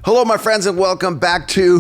Hello, my friends, and welcome back to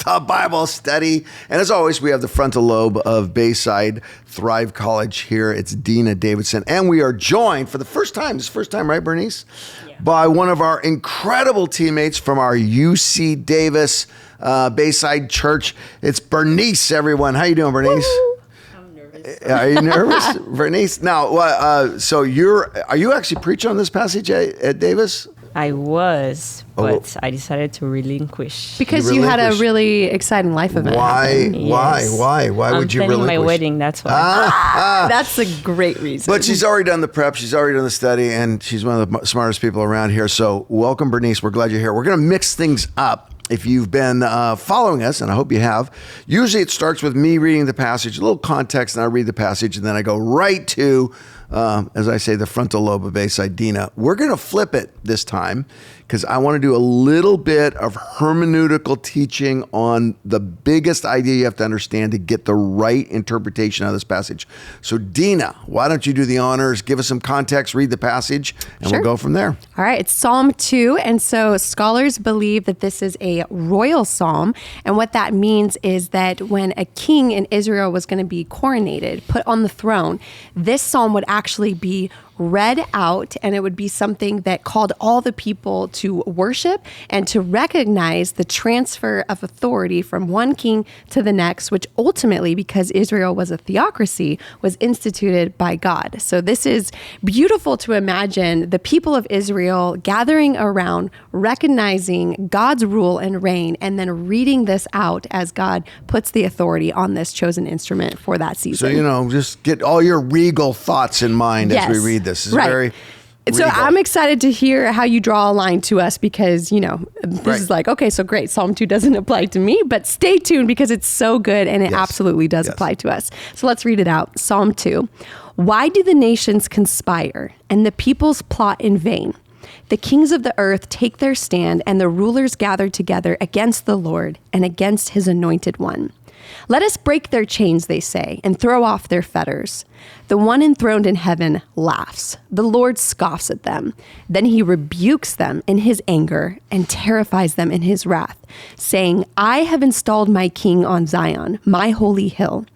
the Bible study. And as always, we have the frontal lobe of Bayside Thrive College here. It's Dena Davidson. And we are joined for the first time, this is the first time, right, Burnice? Yeah. By one of our incredible teammates from our UC Davis Bayside Church. It's Burnice, everyone. How you doing, Burnice? Woo! I'm nervous. Are you nervous, Burnice? Now, so are you actually preaching on this passage at Davis? I was, but I decided to relinquish. Because you had a really exciting life event. Why? Yes. Why would you relinquish? I'm planning my wedding, that's why. That's a great reason. But she's already done the prep. She's already done the study, and she's one of the smartest people around here. So welcome, Burnice. We're glad you're here. We're going to mix things up. If you've been following us, and I hope you have, usually it starts with me reading the passage, a little context, and I read the passage, and then I go right to, as I say, the frontal lobe of Bayside, Dena. We're going to flip it this time because I want to do a little bit of hermeneutical teaching on the biggest idea you have to understand to get the right interpretation of this passage. So, Dena, why don't you do the honors, give us some context, read the passage, and Sure. we'll go from there. All right, it's Psalm 2. And so scholars believe that this is a royal psalm. And what that means is that when a king in Israel was going to be coronated, put on the throne, this psalm would actually be read out, and it would be something that called all the people to worship and to recognize the transfer of authority from one king to the next, which ultimately, because Israel was a theocracy, was instituted by God. So this is beautiful to imagine the people of Israel gathering around, recognizing God's rule and reign, and then reading this out as God puts the authority on this chosen instrument for that season. So, just get all your regal thoughts in mind as we read this. It's right. very So regal. I'm excited to hear how you draw a line to us because, this is like, okay, so great. Psalm 2 doesn't apply to me, but stay tuned because it's so good and it absolutely does apply to us. So let's read it out. Psalm 2. Why do the nations conspire and the peoples plot in vain? The kings of the earth take their stand and the rulers gather together against the Lord and against his anointed one. Let us break their chains, they say, and throw off their fetters. The one enthroned in heaven laughs. The Lord scoffs at them. Then he rebukes them in his anger and terrifies them in his wrath, saying, I have installed my king on Zion, my holy hill.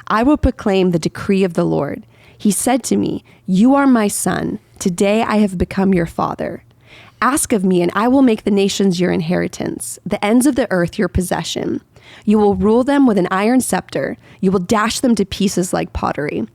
I will proclaim the decree of the Lord. He said to me, you are my son. Today I have become your father. Ask of me, and I will make the nations your inheritance, the ends of the earth your possession. You will rule them with an iron scepter. You will dash them to pieces like pottery.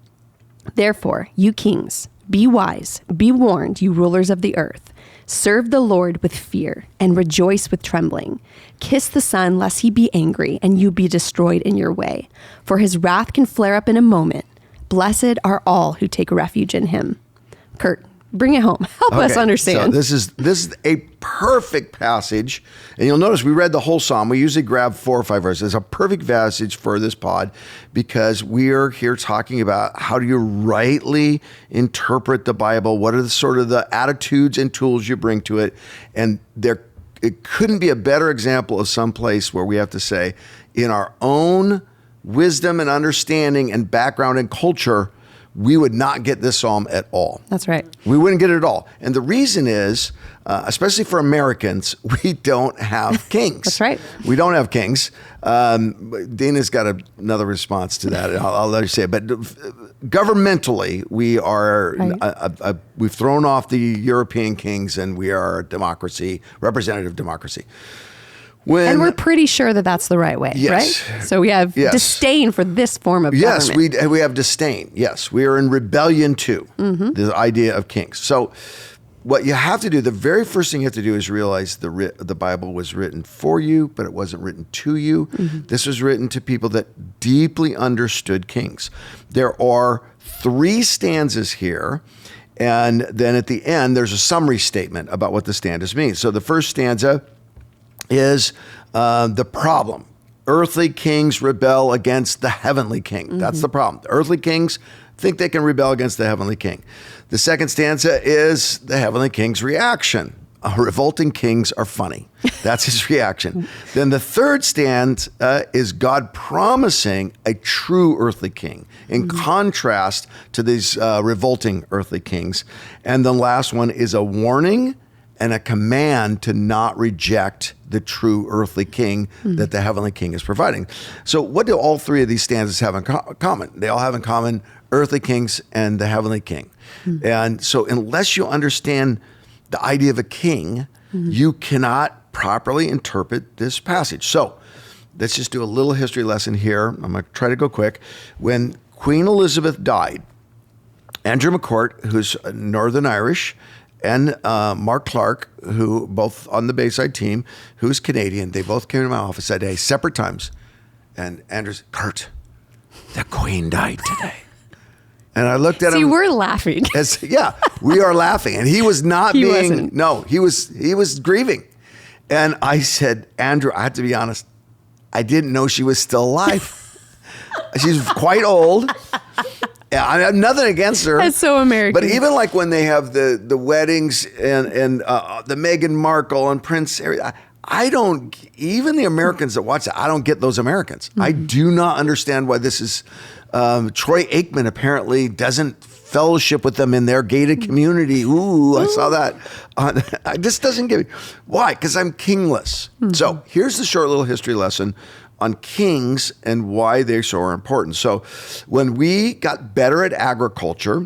Therefore, you kings, be wise, be warned, you rulers of the earth. Serve the Lord with fear and rejoice with trembling. Kiss the Son, lest he be angry and you be destroyed in your way. For his wrath can flare up in a moment. Blessed are all who take refuge in him. Curt, bring it home. Help us understand. So this is a perfect passage. And you'll notice we read the whole psalm. We usually grab 4 or 5 verses. It's a perfect passage for this pod because we are here talking about how do you rightly interpret the Bible? What are the attitudes and tools you bring to it? And it couldn't be a better example of some place where we have to say, in our own wisdom and understanding and background and culture, we would not get this psalm at all. That's right. We wouldn't get it at all. And the reason is, especially for Americans, we don't have kings. That's right. We don't have kings. Dena's got another response to that. I'll let her say it. But governmentally, we are, we've thrown off the European kings and we are a democracy, representative democracy. And we're pretty sure that that's the right way, right? So we have disdain for this form of government. Yes, we have disdain. Yes, we are in rebellion to the idea of kings. So what you have to do, the very first thing you have to do is realize the Bible was written for you, but it wasn't written to you. This was written to people that deeply understood kings. There are 3 stanzas here. And then at the end, there's a summary statement about what the stanzas mean. So the first stanza is the problem. Earthly kings rebel against the heavenly king. That's the problem. The earthly kings think they can rebel against the heavenly king. The second stanza is the heavenly king's reaction. Revolting kings are funny. That's his reaction. Then the third stanza is God promising a true earthly king in contrast to these revolting earthly kings. And the last one is a warning and a command to not reject the true earthly king that the heavenly king is providing. So what do all three of these stanzas have in common? They all have in common earthly kings and the heavenly king. And so unless you understand the idea of a king, you cannot properly interpret this passage. So let's just do a little history lesson here. I'm going to try to go quick. When Queen Elizabeth died, Andrew McCourt, who's Northern Irish, and Mark Clark, who both on the Bayside team, who's Canadian, they both came to my office that day, separate times. And Andrew's, Curt, the Queen died today. And I looked at him. See, we're laughing. Yeah, we are laughing. And he was not He being, wasn't. no, he was grieving. And I said, Andrew, I have to be honest, I didn't know she was still alive. She's quite old. Yeah, I have nothing against her. That's so American. But even like when they have the weddings and the Meghan Markle and Prince Harry, I don't, even the Americans that watch that, I don't get those Americans. I do not understand why this is, Troy Aikman apparently doesn't fellowship with them in their gated community. Ooh, I saw that. This doesn't give me, why? Because I'm kingless. So here's the short little history lesson on kings and why they're so important. So when we got better at agriculture,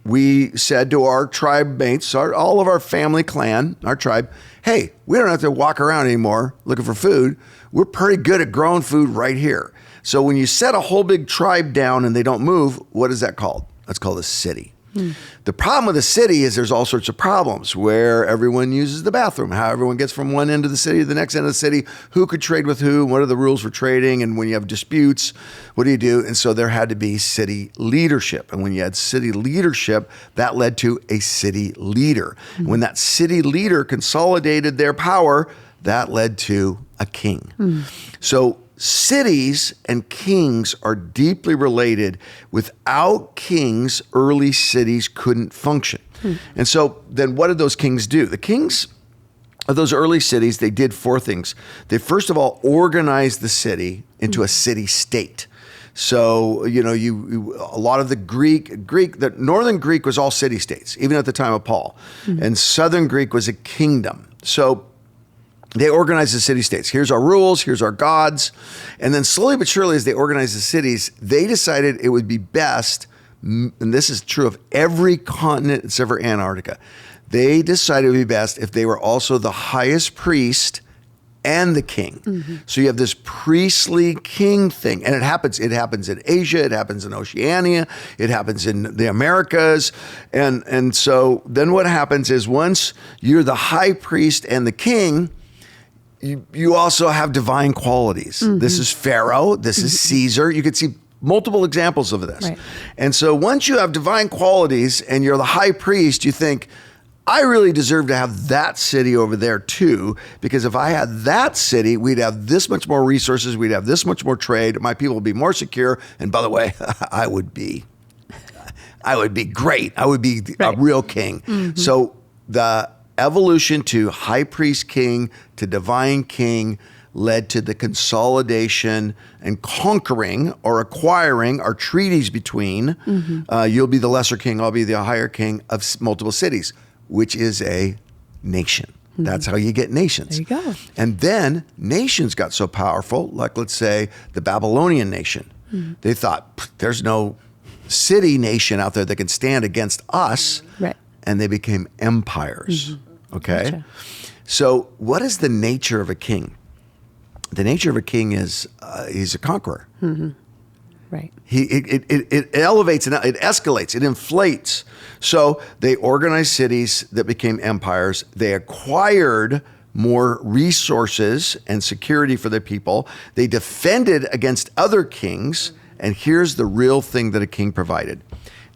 we said to our tribe mates, all of our family clan, our tribe, hey, we don't have to walk around anymore looking for food. We're pretty good at growing food right here. So when you set a whole big tribe down and they don't move, what is that called? That's called a city. The problem with a city is there's all sorts of problems where everyone uses the bathroom, how everyone gets from one end of the city to the next end of the city, who could trade with who, what are the rules for trading, and when you have disputes, what do you do? And so there had to be city leadership. And when you had city leadership, that led to a city leader. When that city leader consolidated their power, that led to a king. So cities and kings are deeply related. Without kings, early cities couldn't function. And so then what did those kings do? The kings of those early cities, they did four things. They first of all organized the city into a city state. So, you know, a lot of the the Northern Greek was all city states, even at the time of Paul. And Southern Greek was a kingdom. So they organized the city-states. Here's our rules, here's our gods. And then slowly but surely, as they organized the cities, they decided it would be best, and this is true of every continent except for Antarctica, they decided it would be best if they were also the highest priest and the king. So you have this priestly king thing, and it happens in Asia, it happens in Oceania, it happens in the Americas. And so then what happens is once you're the high priest and the king, you also have divine qualities. This is Pharaoh. This is Caesar. You could see multiple examples of this. Right. And so once you have divine qualities and you're the high priest, you think, I really deserve to have that city over there too, because if I had that city, we'd have this much more resources. We'd have this much more trade. My people would be more secure. And by the way, I would be great. I would be a real king. So the evolution to high priest king to divine king led to the consolidation and conquering or acquiring or treaties between you'll be the lesser king, I'll be the higher king of multiple cities, which is a nation. That's how you get nations. There you go. And then nations got so powerful, like let's say the Babylonian nation. They thought there's no city nation out there that can stand against us. Right. And they became empires. Okay? Gotcha. So what is the nature of a king? The nature of a king is he's a conqueror. Right. It elevates, and it escalates, it inflates. So they organized cities that became empires. They acquired more resources and security for their people. They defended against other kings. And here's the real thing that a king provided.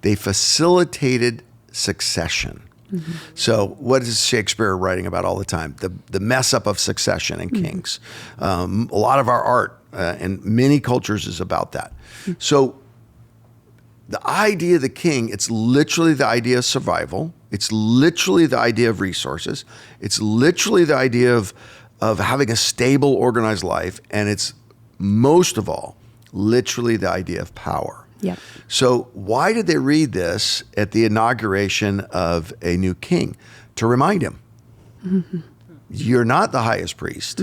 They facilitated succession. So what is Shakespeare writing about all the time? The mess up of succession in kings. A lot of our art and many cultures is about that. So the idea of the king, it's literally the idea of survival. It's literally the idea of resources. It's literally the idea of having a stable, organized life. And it's most of all, literally the idea of power. Yep. So why did they read this at the inauguration of a new king? To remind him, You're not the highest priest.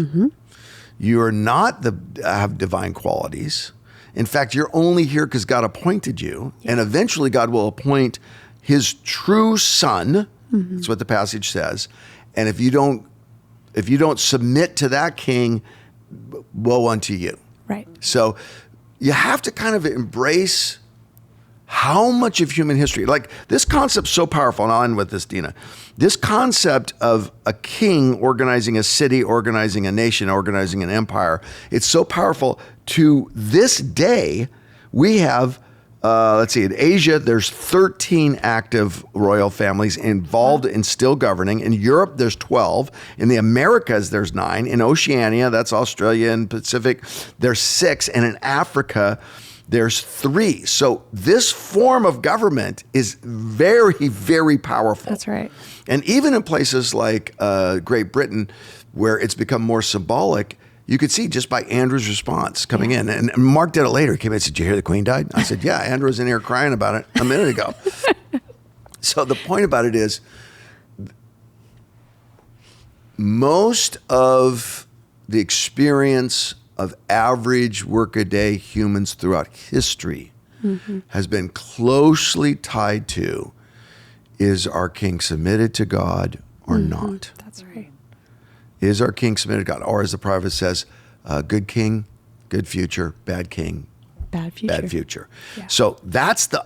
You're not have divine qualities. In fact, you're only here because God appointed you. And eventually God will appoint his true son. That's what the passage says. And if you don't submit to that king, woe unto you. Right. So you have to kind of embrace how much of human history, like this concept's so powerful, and I'll end with this, Dena. This concept of a king organizing a city, organizing a nation, organizing an empire, it's so powerful. To this day, we have, in Asia, there's 13 active royal families involved in still governing. In Europe, there's 12. In the Americas, there's 9. In Oceania, that's Australia and Pacific, there's 6. And in Africa, there's 3. So this form of government is very, very powerful. That's right. And even in places like Great Britain, where it's become more symbolic, you could see just by Andrew's response coming in. And Mark did it later. He came in and said, "Did you hear the Queen died?" I said, "Yeah, Andrew was in here crying about it a minute ago." So the point about it is, most of the experience of average workaday humans throughout history has been closely tied to, is our king submitted to God or not? That's right. Is our king submitted to God? Or as the prophet says, good king, good future, bad king, bad future. Bad future. Yeah. So that's the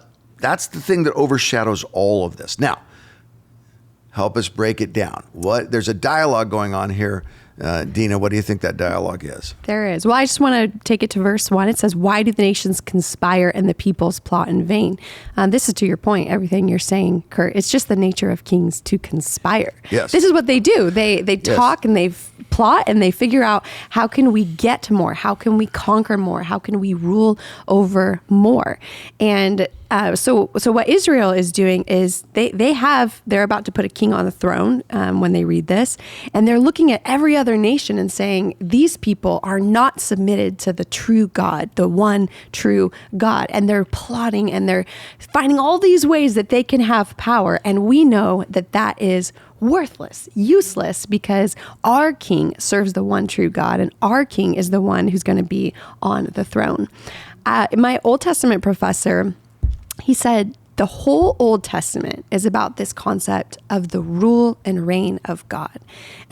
thing that overshadows all of this. Now, help us break it down. There's a dialogue going on here. Dena, what do you think that dialogue is? There is. Well, I just want to take it to verse 1. It says, "Why do the nations conspire and the peoples plot in vain?" This is to your point, everything you're saying, Curt. It's just the nature of kings to conspire. Yes. This is what they do. They talk and they plot and they figure out, how can we get more? How can we conquer more? How can we rule over more? And so what Israel is doing is they're about to put a king on the throne when they read this, and they're looking at every other nation and saying, these people are not submitted to the true God, the one true God, and they're plotting and they're finding all these ways that they can have power, and we know that that is worthless, useless, because our king serves the one true God, and our king is the one who's going to be on the throne. My Old Testament professor, he said the whole Old Testament is about this concept of the rule and reign of God.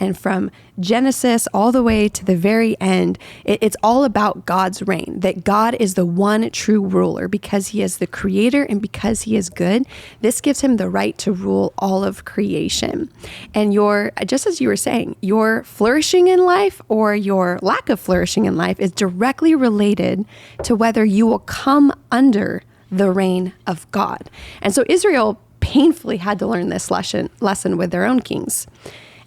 And from Genesis all the way to the very end, it's all about God's reign, that God is the one true ruler because he is the creator and because he is good. This gives him the right to rule all of creation. And just as you were saying, your flourishing in life or your lack of flourishing in life is directly related to whether you will come under the reign of God. And so Israel painfully had to learn this lesson with their own kings.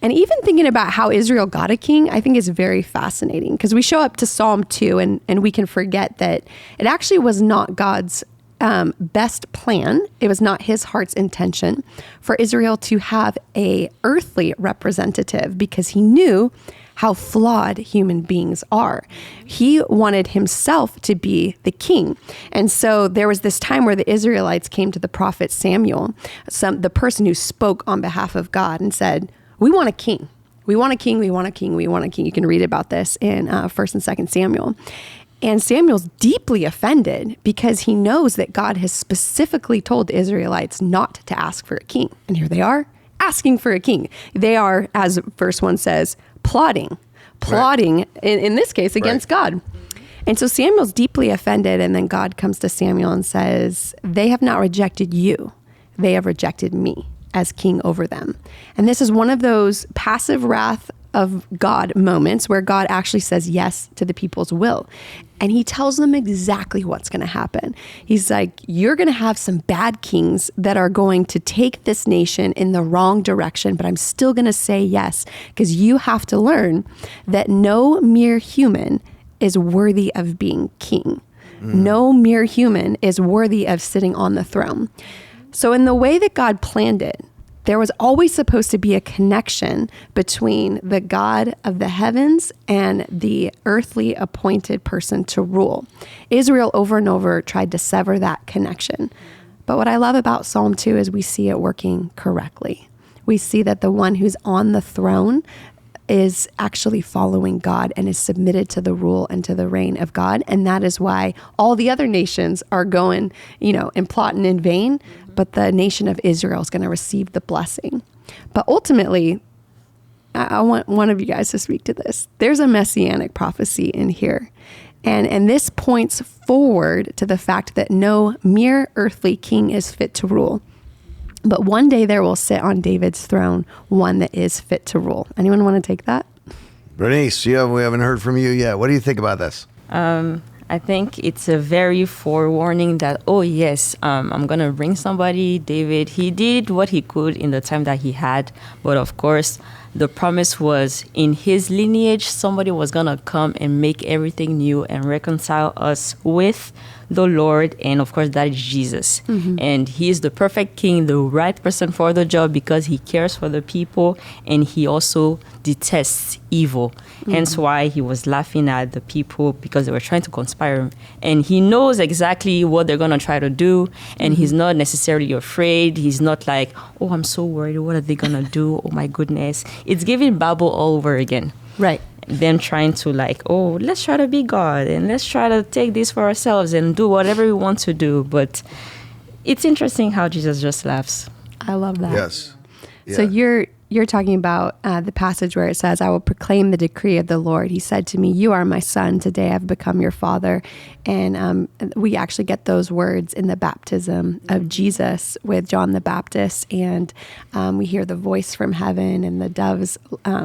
And even thinking about how Israel got a king, I think is very fascinating, because we show up to Psalm 2 and we can forget that it actually was not God's best plan. It was not his heart's intention for Israel to have a earthly representative, because he knew how flawed human beings are. He wanted himself to be the king. And so there was this time where the Israelites came to the prophet Samuel, the person who spoke on behalf of God, and said, "We want a king. We want a king. We want a king. We want a king." You can read about this in 1st and 2nd Samuel. And Samuel's deeply offended because he knows that God has specifically told the Israelites not to ask for a king. And here they are asking for a king. They are, as verse 1 says, plotting, right. in this case against God. And so Samuel's deeply offended, and then God comes to Samuel and says, "They have not rejected you. They have rejected me as king over them." And this is one of those passive wrath of God moments where God actually says yes to the people's will. And he tells them exactly what's going to happen. He's like, you're going to have some bad kings that are going to take this nation in the wrong direction, but I'm still going to say yes, because you have to learn that no mere human is worthy of being king. No mere human is worthy of sitting on the throne. So in the way that God planned it, there was always supposed to be a connection between the God of the heavens and the earthly appointed person to rule. Israel over and over tried to sever that connection. But what I love about Psalm 2 is we see it working correctly. we see that the one who's on the throne is actually following God and is submitted to the rule and to the reign of God. And that is why all the other nations are going, and plotting in vain, but the nation of Israel is going to receive the blessing. But ultimately, I want one of you guys to speak to this. There's a messianic prophecy in here. And this points forward to the fact that no mere earthly king is fit to rule. But one day there will sit on David's throne one that is fit to rule. Anyone want to take that? Burnice, we haven't heard from you yet. What do you think about this? I think it's a very forewarning that, I'm going to bring somebody. David, he did what he could in the time that he had. But of course, the promise was in his lineage, somebody was going to come and make everything new and reconcile us with the Lord. And of course, that is Jesus. Mm-hmm. And he is the perfect king, the right person for the job because he cares for the people and he also detests evil. Mm-hmm. Hence why he was laughing at the people because they were trying to conspire. And he knows exactly what they're going to try to do. And he's not necessarily afraid. He's not like, oh, I'm so worried. What are they going to do? Oh, my goodness. It's giving Bible all over again. Right. Them trying to let's try to be God and let's try to take this for ourselves and do whatever we want to do. But it's interesting how Jesus just laughs. I love that. Yes. Yeah. So you're talking about the passage where it says, I will proclaim the decree of the Lord. He said to me, you are my son. Today I've become your father. And we actually get those words in the baptism of Jesus with John the Baptist. And we hear the voice from heaven and the doves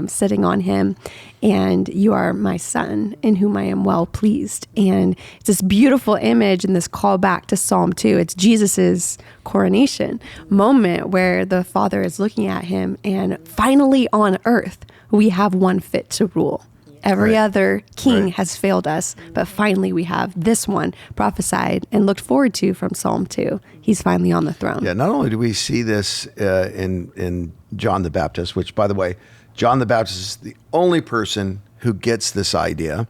sitting on him. And you are my son in whom I am well pleased. And it's this beautiful image and this call back to Psalm 2. It's Jesus's coronation moment where the Father is looking at him. And finally on earth, we have one fit to rule. Every other king has failed us, but finally we have this one prophesied and looked forward to from Psalm 2. He's finally on the throne. Yeah, not only do we see this in John the Baptist, which, by the way, John the Baptist is the only person who gets this idea.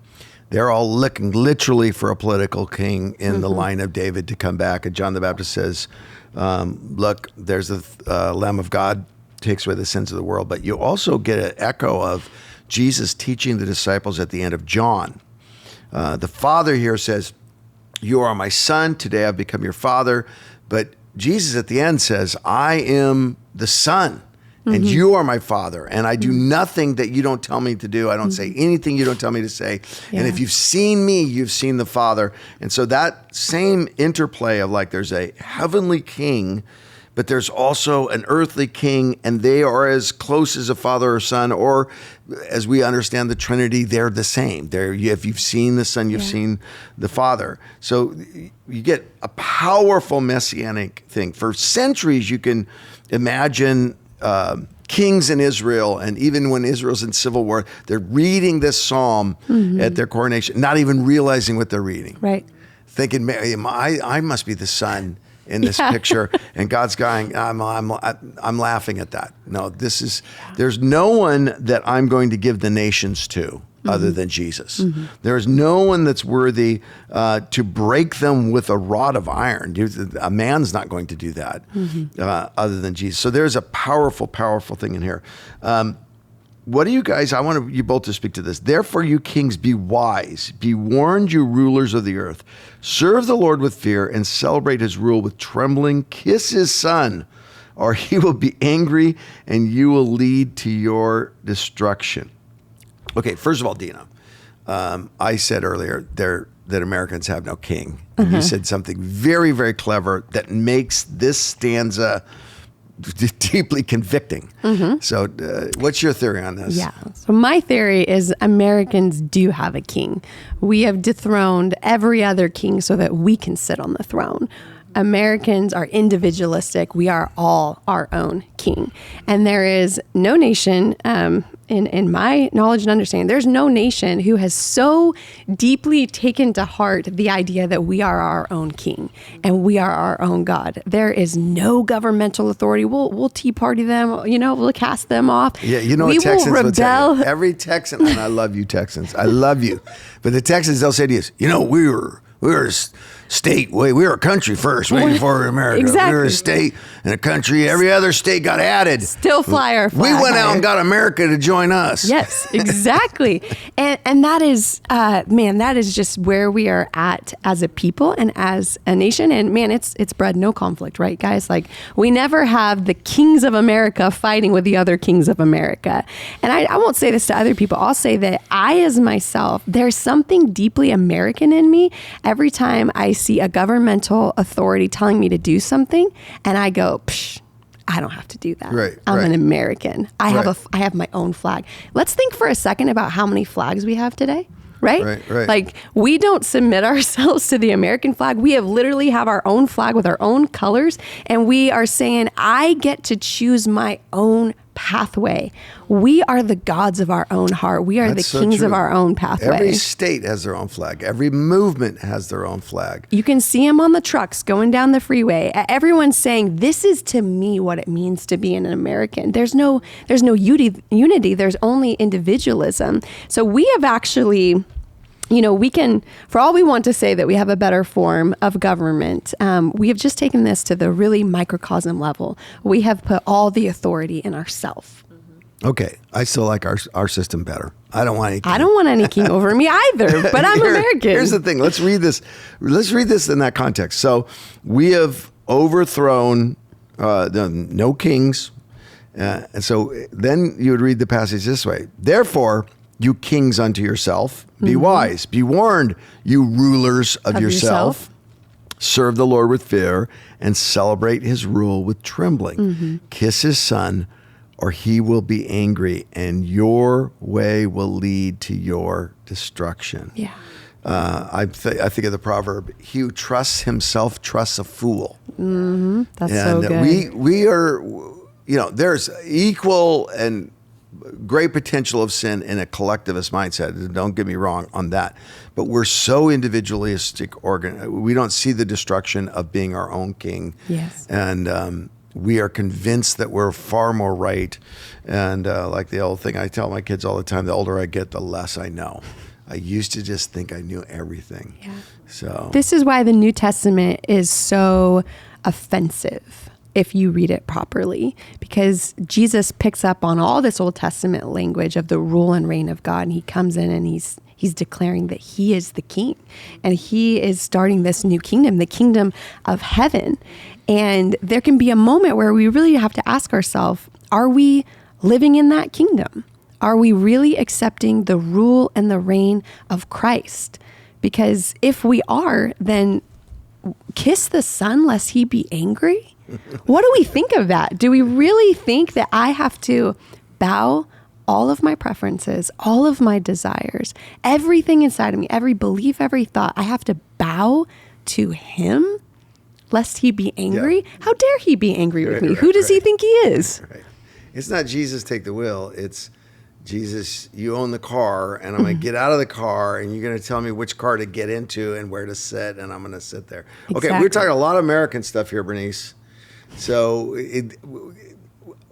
They're all looking literally for a political king in the line of David to come back. And John the Baptist says, look, there's the Lamb of God takes away the sins of the world. But you also get an echo of Jesus teaching the disciples at the end of John. The Father here says, you are my son. Today I've become your father. But Jesus at the end says, I am the Son. And you are my Father, and I do nothing that you don't tell me to do. I don't say anything you don't tell me to say. Yeah. And if you've seen me, you've seen the Father. And so that same interplay of there's a heavenly king, but there's also an earthly king, and they are as close as a father or son, or as we understand the Trinity, they're the same. If you've seen the Son, you've seen the Father. So you get a powerful messianic thing. For centuries, you can imagine kings in Israel, and even when Israel's in civil war, they're reading this psalm at their coronation, not even realizing what they're reading. Right. Thinking, I must be the son in this picture, and God's going, I'm laughing at that. No, there's no one that I'm going to give the nations to other than Jesus. There is no one that's worthy to break them with a rod of iron. A man's not going to do that other than Jesus. So there's a powerful, powerful thing in here. What do you guys, I want you both to speak to this. Therefore, you kings, be wise. Be warned, you rulers of the earth. Serve the Lord with fear and celebrate his rule with trembling. Kiss his son, or he will be angry and you will lead to your destruction. Okay, first of all, Dena, I said earlier that Americans have no king. And you said something very, very clever that makes this stanza deeply convicting. So what's your theory on this? Yeah. So my theory is Americans do have a king. We have dethroned every other king so that we can sit on the throne. Americans are individualistic. We are all our own king. And there is no nation, in my knowledge and understanding, there's no nation who has so deeply taken to heart the idea that we are our own king and we are our own God. There is no governmental authority. We'll Tea Party them, we'll cast them off. Yeah, you know what Texans will tell you. Every Texan, and I love you Texans, I love you. But the Texans, they'll say to you, we were state. We were a country first, way before we were America. Exactly. We were a state and a country. Every other state got added. Still fly our flag. We went out and got America to join us. Yes, exactly. and that is, man, that is just where we are at as a people and as a nation. And man, it's bred no conflict, right, guys? Like, we never have the kings of America fighting with the other kings of America. And I won't say this to other people. I'll say that I, as myself, there's something deeply American in me every time I see a governmental authority telling me to do something, and I go, psh, I don't have to do that. Right, I'm right. an American. I have my own flag. Let's think for a second about how many flags we have today. Right? Right. Like, we don't submit ourselves to the American flag. We literally have our own flag with our own colors, and we are saying, I get to choose my own pathway. We are the gods of our own heart. We are That's the kings so of true. our own pathway. Every state has their own flag. Every movement has their own flag. You can see them on the trucks going down the freeway. Everyone's saying, this is to me what it means to be an American. There's no unity. There's only individualism. So we have actually, we can, for all we want to say that we have a better form of government, we have just taken this to the really microcosm level. We have put all the authority in ourselves. Okay, I still like our system better. I don't want any king. I don't want any king over me either, but I'm American. Here's the thing. Let's read this. Let's read this in that context. So we have overthrown no kings. And so then you would read the passage this way. Therefore, you kings unto yourself, be wise, be warned, you rulers of yourself. Serve the Lord with fear and celebrate his rule with trembling. Kiss his son, or he will be angry, and your way will lead to your destruction. Yeah. I think of the proverb, he who trusts himself trusts a fool. That's so good. We are, there's equal and great potential of sin in a collectivist mindset. Don't get me wrong on that. But we're so individualistic. We don't see the destruction of being our own king. Yes. And we are convinced that we're far more right. And like the old thing I tell my kids all the time, the older I get, the less I know. I used to just think I knew everything. Yeah. So this is why the New Testament is so offensive if you read it properly, because Jesus picks up on all this Old Testament language of the rule and reign of God, and he comes in and he's declaring that he is the king, and he is starting this new kingdom, the kingdom of heaven. And there can be a moment where we really have to ask ourselves, are we living in that kingdom? Are we really accepting the rule and the reign of Christ? Because if we are, then kiss the Son lest he be angry? What do we think of that? Do we really think that I have to bow all of my preferences, all of my desires, everything inside of me, every belief, every thought, I have to bow to him lest he be angry? Yeah. How dare he be angry with me? Who does he think he is? Right. It's not Jesus take the wheel. It's Jesus, you own the car, and I'm going to get out of the car, and you're going to tell me which car to get into and where to sit, and I'm going to sit there. Exactly. Okay, we're talking a lot of American stuff here, Burnice. So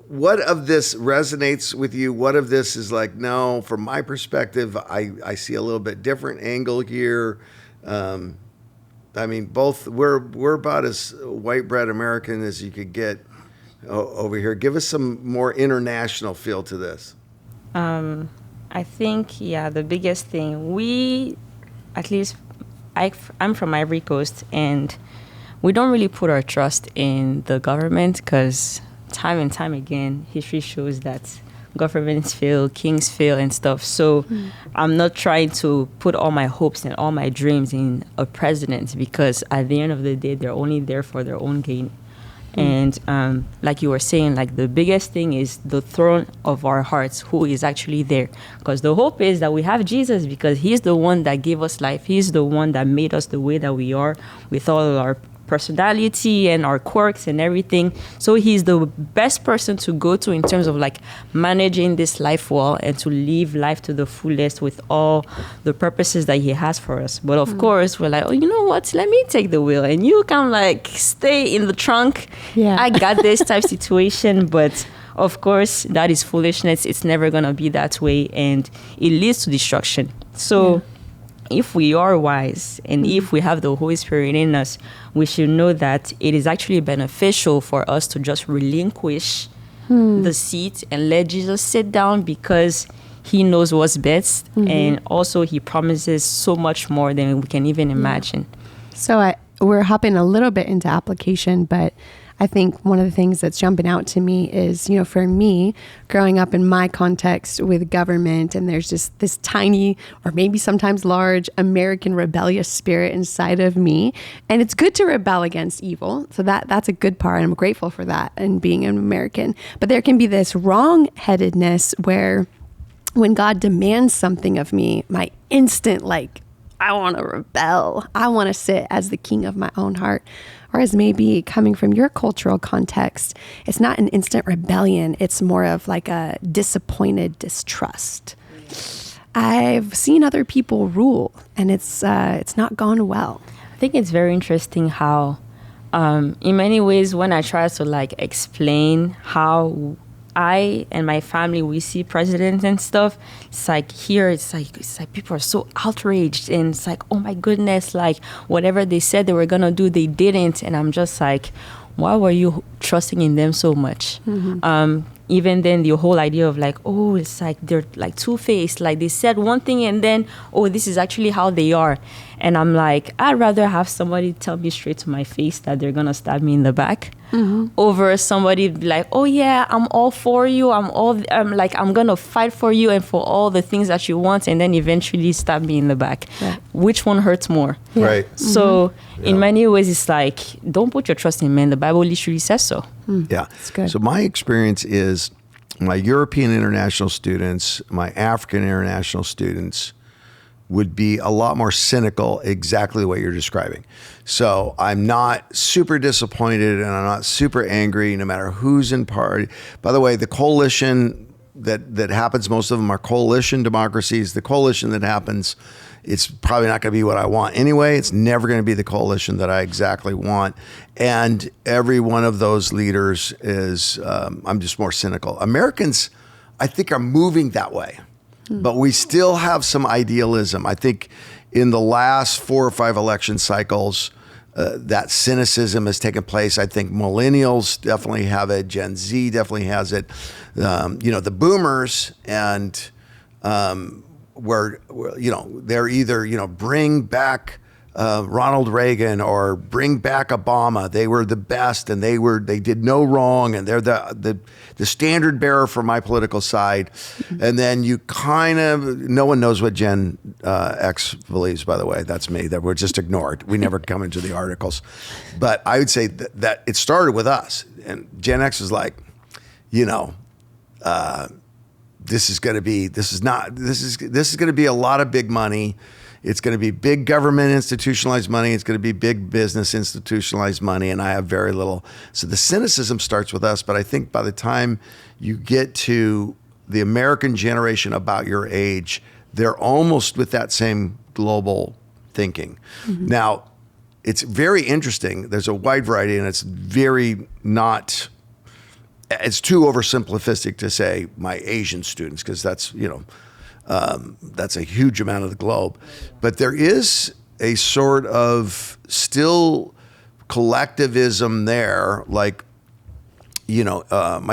what of this resonates with you? What of this is like, no, from my perspective, I see a little bit different angle here. I mean, both, we're about as white bread American as you could get over here. Give us some more international feel to this. I think, the biggest thing, I'm from Ivory Coast, and we don't really put our trust in the government because time and time again, history shows that governments fail, kings fail and stuff. So I'm not trying to put all my hopes and all my dreams in a president, because at the end of the day, they're only there for their own gain. And like you were saying, like the biggest thing is the throne of our hearts, who is actually there. Because the hope is that we have Jesus, because he's the one that gave us life. He's the one that made us the way that we are, with all our personality and our quirks and everything. So he's the best person to go to in terms of like managing this life well and to live life to the fullest with all the purposes that he has for us. But of course, we're like, oh, you know what? Let me take the wheel, and you can like stay in the trunk. Yeah. I got this type situation. But of course, that is foolishness. It's never gonna be that way, and it leads to destruction. So if we are wise and if we have the Holy Spirit in us, we should know that it is actually beneficial for us to just relinquish the seat and let Jesus sit down, because he knows what's best. And also he promises so much more than we can even imagine. So we're hopping a little bit into application, but I think one of the things that's jumping out to me is, for me, growing up in my context with government, and there's just this tiny, or maybe sometimes large, American rebellious spirit inside of me. And it's good to rebel against evil. So that's a good part. I'm grateful for that and being an American. But there can be this wrong-headedness where when God demands something of me, my instant, I want to rebel. I want to sit as the king of my own heart. Whereas maybe coming from your cultural context, it's not an instant rebellion. It's more of like a disappointed distrust. I've seen other people rule, and it's not gone well. I think it's very interesting how, in many ways, when I try to explain how I and my family, we see presidents and stuff, it's like here, it's like people are so outraged, and it's like, oh my goodness, whatever they said they were gonna do, they didn't. And I'm just like, why were you trusting in them so much? Even then, the whole idea of it's like they're two-faced, they said one thing and then, this is actually how they are. And I'm like, I'd rather have somebody tell me straight to my face that they're gonna stab me in the back, over somebody be like, oh yeah, I'm all for you, I'm gonna fight for you and for all the things that you want, and then eventually stab me in the back. Yeah. Which one hurts more? Yeah. Right. So in many ways, it's like, don't put your trust in men. The Bible literally says so. Yeah. That's good. So my experience is my European international students, my African international students would be a lot more cynical, exactly what you're describing. So I'm not super disappointed and I'm not super angry, no matter who's in power. By the way, the coalition that happens, most of them are coalition democracies. The coalition that happens, it's probably not going to be what I want anyway. It's never going to be the coalition that I exactly want. And every one of those leaders is, I'm just more cynical. Americans, I think, are moving that way. But we still have some idealism. I think in the last 4 or 5 election cycles, that cynicism has taken place. I think millennials definitely have it. Gen Z definitely has it. The boomers and where they're either bring back Ronald Reagan or bring back Obama. They were the best, and they did no wrong, and they're the standard bearer for my political side. And then you no one knows what Gen X believes, by the way. That's me. That we're just ignored. We never come into the articles. But I would say that it started with us, and Gen X is like, this is going to be a lot of big money. It's going to be big government institutionalized money. It's going to be big business institutionalized money. And I have very little. So the cynicism starts with us. But I think by the time you get to the American generation about your age, they're almost with that same global thinking. Now, it's very interesting. There's a wide variety, and it's very not, it's too oversimplistic to say my Asian students, because that's a huge amount of the globe. But there is a sort of still collectivism there. My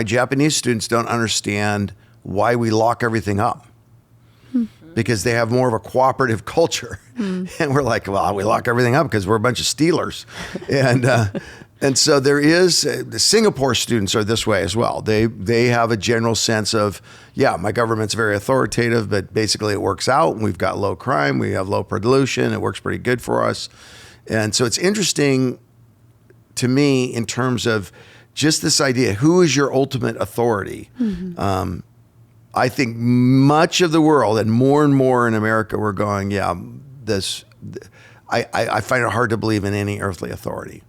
Japanese students don't understand why we lock everything up, because they have more of a cooperative culture. And we're like, well, we lock everything up because we're a bunch of stealers. And so there is, the Singapore students are this way as well. They have a general sense of, my government's very authoritative, but basically it works out. We've got low crime, we have low pollution, it works pretty good for us. And so it's interesting to me in terms of just this idea, who is your ultimate authority? I think much of the world, and more in America, we're going, I find it hard to believe in any earthly authority.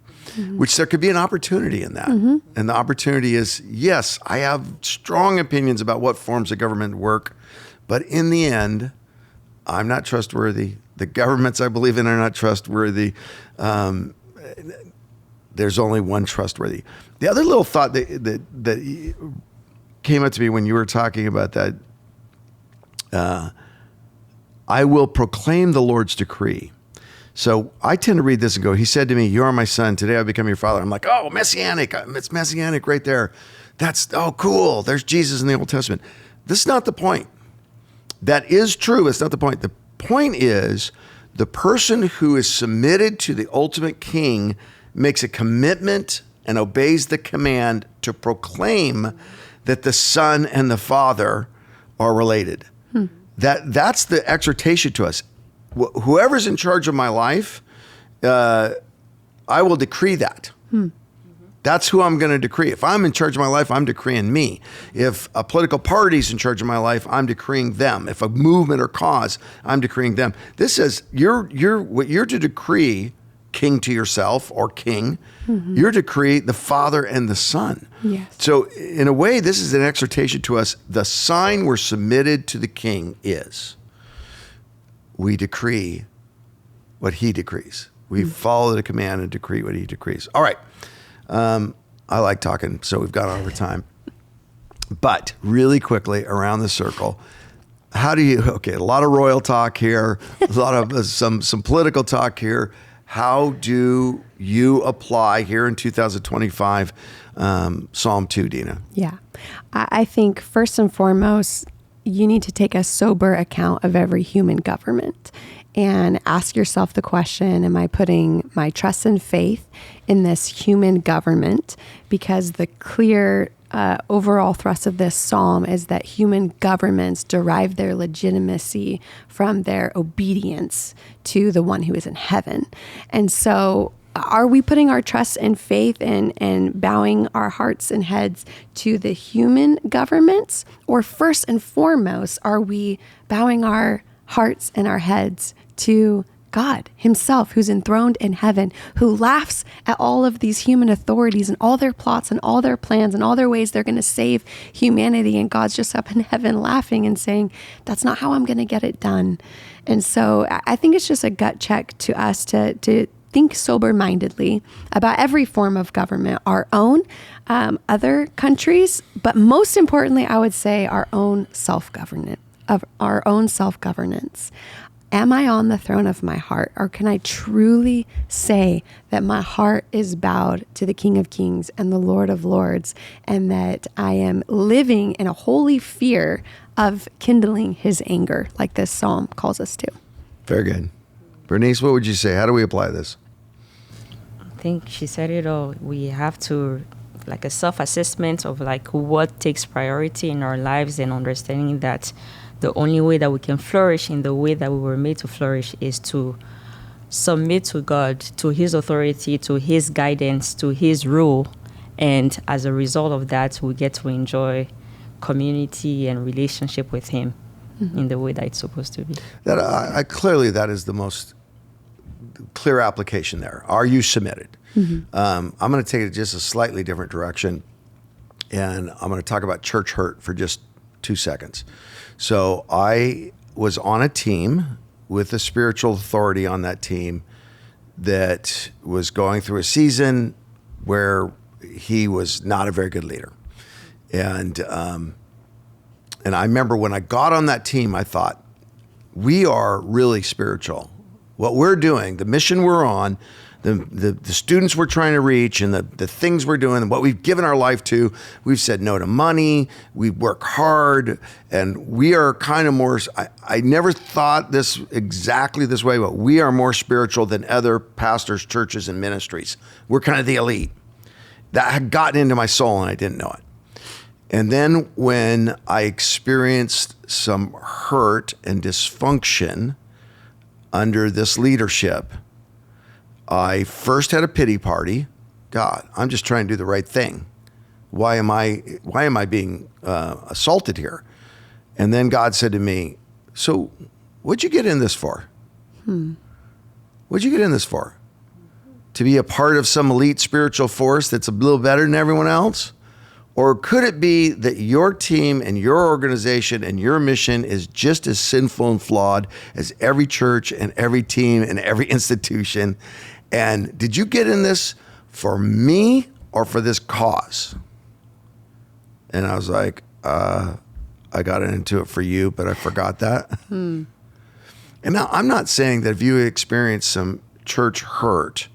Which there could be an opportunity in that. And the opportunity is, yes, I have strong opinions about what forms of government work, but in the end, I'm not trustworthy. The governments I believe in are not trustworthy. There's only one trustworthy. The other little thought that came up to me when you were talking about that, I will proclaim the Lord's decree. So I tend to read this and go, he said to me, you are my son. Today I become your father. I'm like, oh, messianic. It's messianic right there. That's, oh, cool. There's Jesus in the Old Testament. This is not the point. That is true. It's not the point. The point is the person who is submitted to the ultimate king makes a commitment and obeys the command to proclaim that the son and the father are related. That's the exhortation to us. Whoever's in charge of my life, I will decree that. That's who I'm going to decree. If I'm in charge of my life, I'm decreeing me. If a political party's in charge of my life, I'm decreeing them. If a movement or cause, I'm decreeing them. This says what you're to decree, king to yourself or king, you're to decree the Father and the Son. Yes. So in a way, this is an exhortation to us. The sign we're submitted to the king is we decree what he decrees. We follow the command and decree what he decrees. All right. I like talking, so we've gone over time. But really quickly, around the circle, how do you, okay, a lot of royal talk here, a lot of some political talk here. How do you apply here in 2025 Psalm 2, Dena? Yeah. I think first and foremost, you need to take a sober account of every human government and ask yourself the question, am I putting my trust and faith in this human government? Because the clear overall thrust of this psalm is that human governments derive their legitimacy from their obedience to the one who is in heaven. And so are we putting our trust and faith and bowing our hearts and heads to the human governments? Or first and foremost, are we bowing our hearts and our heads to God himself, who's enthroned in heaven, who laughs at all of these human authorities and all their plots and all their plans and all their ways they're going to save humanity. And God's just up in heaven laughing and saying, that's not how I'm going to get it done. And so I think it's just a gut check to us to think sober-mindedly about every form of government, our own, other countries, but most importantly, I would say our own self-governance. Am I on the throne of my heart, or can I truly say that my heart is bowed to the King of Kings and the Lord of Lords, and that I am living in a holy fear of kindling his anger, like this psalm calls us to? Very good. Burnice, what would you say? How do we apply this? I think she said it all. We have to, like, a self-assessment of like what takes priority in our lives, and understanding that the only way that we can flourish in the way that we were made to flourish is to submit to God, to his authority, to his guidance, to his rule. And as a result of that, we get to enjoy community and relationship with him in the way that it's supposed to be. That clearly, that is the most clear application there. Are you submitted? I'm going to take it just a slightly different direction, and I'm going to talk about church hurt for just 2 seconds. So I was on a team with a spiritual authority on that team that was going through a season where he was not a very good leader. And I remember when I got on that team, I thought, we are really spiritual. What we're doing, the mission we're on, the students we're trying to reach, and the things we're doing, and what we've given our life to, we've said no to money, we work hard, and we are kind of more, I never thought this exactly this way, but we are more spiritual than other pastors, churches, and ministries. We're kind of the elite. That had gotten into my soul, and I didn't know it. And then when I experienced some hurt and dysfunction under this leadership, I first had a pity party. God, I'm just trying to do the right thing. Why am I being assaulted here? And then God said to me, so what'd you get in this for? What'd you get in this for? To be a part of some elite spiritual force that's a little better than everyone else? Or could it be that your team and your organization and your mission is just as sinful and flawed as every church and every team and every institution? And did you get in this for me or for this cause? And I was like, I got into it for you, but I forgot that. And now I'm not saying that if you experience some church hurt,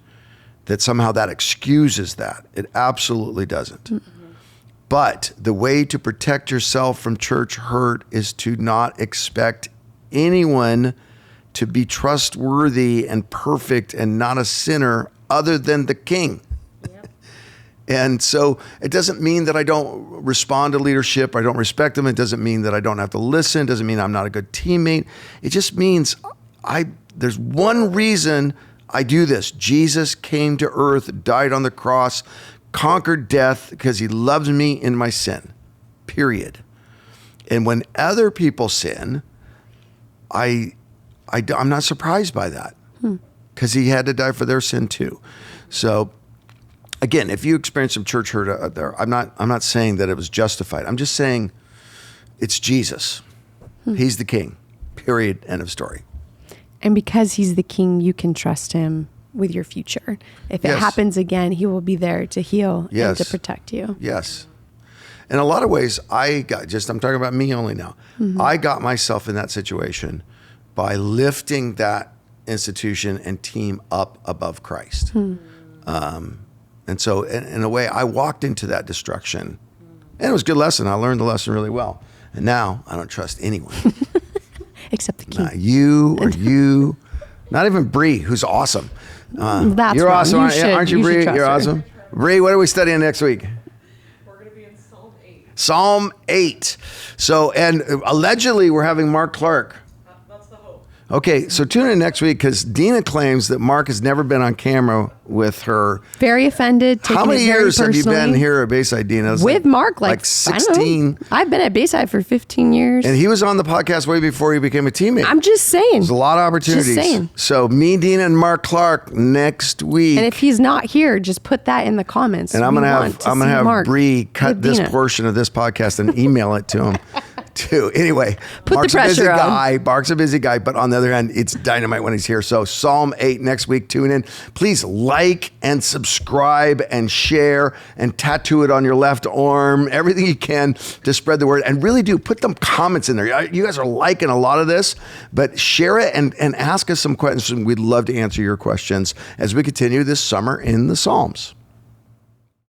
that somehow that excuses that. It absolutely doesn't. Mm-hmm. But the way to protect yourself from church hurt is to not expect anyone to be trustworthy and perfect and not a sinner other than the King. Yep. And so it doesn't mean that I don't respond to leadership. I don't respect them. It doesn't mean that I don't have to listen. It doesn't mean I'm not a good teammate. It just means there's one reason I do this. Jesus came to earth, died on the cross, conquered death because he loves me in my sin, period. And when other people sin, I'm not surprised by that because he had to die for their sin too. So again, if you experience some church hurt out there, I'm not saying that it was justified. I'm just saying it's Jesus. He's the King, period, end of story. And because he's the King, you can trust him with your future. If it happens again, he will be there to heal and to protect you. Yes. In a lot of ways, I'm talking about me only now. Mm-hmm. I got myself in that situation by lifting that institution and team up above Christ. Mm-hmm. And so in a way, I walked into that destruction. And it was a good lesson. I learned the lesson really well. And now I don't trust anyone. Except the King. Not you or you. Not even Bree, who's awesome. You're awesome, aren't you, Bree? You're awesome. Bree, what are we studying next week? We're going to be in Psalm 8. Psalm 8. So, and allegedly we're having Mark Clark. That's the hope. Okay, so tune in next week because Dena claims that Mark has never been on camera with her. Very offended. How many years have you been here at Bayside, Dena? With Mark, like 16. I've been at Bayside for 15 years. And he was on the podcast way before he became a teammate. I'm just saying. There's a lot of opportunities. Just saying. So me, Dena, and Mark Clark next week. And if he's not here, just put that in the comments. And I'm gonna have Bree cut this portion of this podcast and email it to him. Too. Anyway, Mark's a busy guy. Mark's a busy guy, but on the other hand, it's dynamite when he's here. So Psalm 8 next week. Tune in. Please like and subscribe and share and tattoo it on your left arm. Everything you can to spread the word. And really do put them comments in there. You guys are liking a lot of this, but share it and ask us some questions. We'd love to answer your questions as we continue this summer in the Psalms.